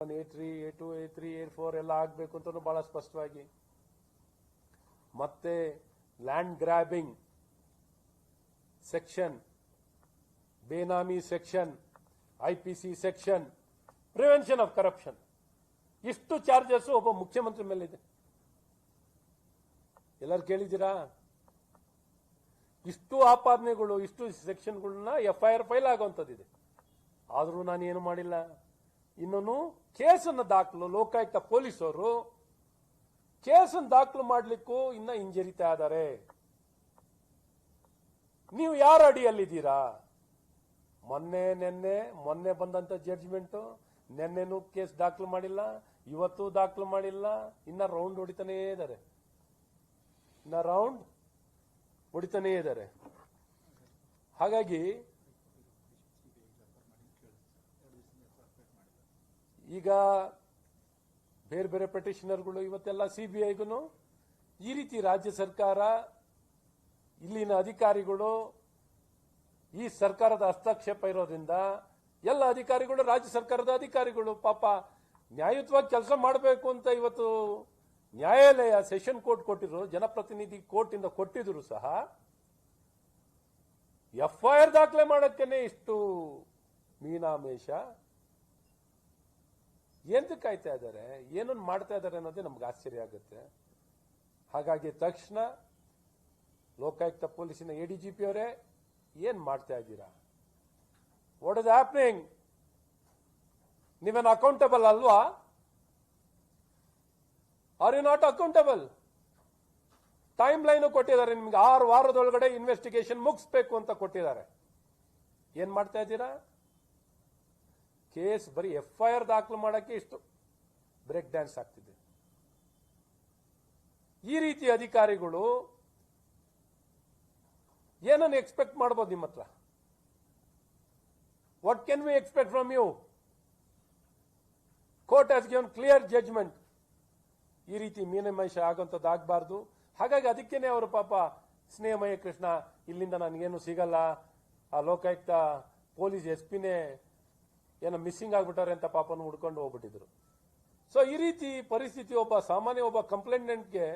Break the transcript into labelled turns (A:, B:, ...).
A: A3, A2, A3, A4 ಎಲ್ಲ ಆಗಬೇಕು ಅಂತ ಬಹಳ ಸ್ಪಷ್ಟವಾಗಿ. ಮತ್ತೆ land grabbing section, benami section, IPC section, prevention of corruption, ಇಷ್ಟು ಚಾರ್ಜಸ್ ಒಬ್ಬ ಮುಖ್ಯಮಂತ್ರಿ ಮೇಲಿದೆ. ಎಲ್ಲರೂ ಕೇಳಿದ್ದೀರಾ? ಇಷ್ಟು ಆಪಾದನೆಗಳು, ಇಷ್ಟು ಸೆಕ್ಷನ್ಗಳನ್ನ FIR ಫೈಲ್ ಆಗುವಂತದ್ದಿದೆ. ಆದರೂ ನಾನು ಏನು ಮಾಡಿಲ್ಲ. ಇನ್ನೊಂದು ಕೇಸನ್ನು ದಾಖಲು, ಲೋಕಾಯುಕ್ತ ಪೊಲೀಸರು ಕೇಸನ್ನು ದಾಖಲು ಮಾಡಲಿಕ್ಕೂ ಇನ್ನ ಹಿಂಜರಿತಾ ಇದ್ದಾರೆ. ನೀವು ಯಾರ ಅಡಿಯಲ್ಲಿದ್ದೀರಾ? ಮೊನ್ನೆ ಬಂದಂತ ಜಡ್ಜ್ಮೆಂಟ್, ನಿನ್ನೆನೂ ಕೇಸ್ ದಾಖಲು ಮಾಡಿಲ್ಲ, ಇವತ್ತು ದಾಖಲು ಮಾಡಿಲ್ಲ, ಇನ್ನ ರೌಂಡ್ ಹೊಡಿತಾನೇ ಇದ್ದಾರೆ. ಹಾಗಾಗಿ ಈಗ ಬೇರೆ ಬೇರೆ ಪೆಟಿಷನರ್ಗಳು ಇವತ್ತೆಲ್ಲ CBIಗೂ ಈ ರೀತಿ ರಾಜ್ಯ ಸರ್ಕಾರ, ಇಲ್ಲಿನ ಅಧಿಕಾರಿಗಳು, ಈ ಸರ್ಕಾರದ ಹಸ್ತಕ್ಷೇಪ ಇರೋದ್ರಿಂದ ಎಲ್ಲ ಅಧಿಕಾರಿಗಳು, ರಾಜ್ಯ ಸರ್ಕಾರದ ಅಧಿಕಾರಿಗಳು ಪಾಪ ನ್ಯಾಯಯುತವಾಗಿ ಕೆಲಸ ಮಾಡಬೇಕು ಅಂತ ಇವತ್ತು ನ್ಯಾಯಾಲಯ, ಸೆಷನ್ ಕೋರ್ಟ್ ಕೊಟ್ಟಿದ್ರು, ಜನಪ್ರತಿನಿಧಿ ಕೋರ್ಟ್ ಇಂದ ಕೊಟ್ಟಿದ್ರು ಸಹ FIR ದಾಖಲೆ ಮಾಡಕ್ಕೇನೆ ಇಷ್ಟು ಮೀನಾಮೇಷ. ಎಂತಕ್ಕೆ ಕಾಯ್ತಾ ಇದ್ದಾರೆ, ಏನನ್ನು ಮಾಡ್ತಾ ಇದ್ದಾರೆ ಅನ್ನೋದೇ ನಮ್ಗೆ ಆಶ್ಚರ್ಯ ಆಗುತ್ತೆ. ಹಾಗಾಗಿ ತಕ್ಷಣ ಲೋಕಾಯುಕ್ತ ಪೊಲೀಸಿನ ADGP ಅವರೇ, ಏನ್ ಮಾಡ್ತಾ ಇದ್ದೀರಾ? What is happening? ನೀವೇನು ಅಕೌಂಟಬಲ್ ಅಲ್ವಾ? Are you not accountable? Timeline ಕೊಟ್ಟಿದ್ದಾರೆ ನಿಮ್ಗೆ, 6 ವಾರದೊಳಗಡೆ ಇನ್ವೆಸ್ಟಿಗೇಷನ್ ಮುಗಿಸ್ಬೇಕು ಅಂತ ಕೊಟ್ಟಿದ್ದಾರೆ. ಏನ್ ಮಾಡ್ತಾ ಇದ್ದೀರಾ? ಕೇಸ್ ಬರೀ FIR ದಾಖಲು ಮಾಡಕ್ಕೆ ಇಷ್ಟು ಬ್ರೇಕ್ ಡ್ಯಾನ್ಸ್ ಆಗ್ತಿದೆ. ಈ ರೀತಿ ಅಧಿಕಾರಿಗಳು ಏನನ್ನು ಎಕ್ಸ್ಪೆಕ್ಟ್ ಮಾಡಬಹುದು ನಿಮ್ಮ ಹತ್ರ? What can we expect from you? Court has given clear judgment. ಈ ರೀತಿ ಮೀನಮೇಷ ಆಗುವಂಥದ್ದು ಆಗಬಾರ್ದು. ಹಾಗಾಗಿ ಅದಕ್ಕೇನೆ ಅವರು ಪಾಪ ಸ್ನೇಹಮಯ ಕೃಷ್ಣ, ಇಲ್ಲಿಂದ ನನಗೇನು ಸಿಗಲ್ಲ, ಆ ಲೋಕಾಯುಕ್ತ ಪೊಲೀಸ್ SPನೇ ಏನೋ ಮಿಸ್ಸಿಂಗ್ ಆಗ್ಬಿಟ್ಟಾರೆ ಅಂತ ಪಾಪನ ಹುಡ್ಕೊಂಡು ಹೋಗ್ಬಿಟ್ಟಿದ್ರು. ಸೊ ಈ ರೀತಿ ಪರಿಸ್ಥಿತಿ ಒಬ್ಬ ಸಾಮಾನ್ಯ ಕಂಪ್ಲೇಂಟೆಂಟ್ಗೆ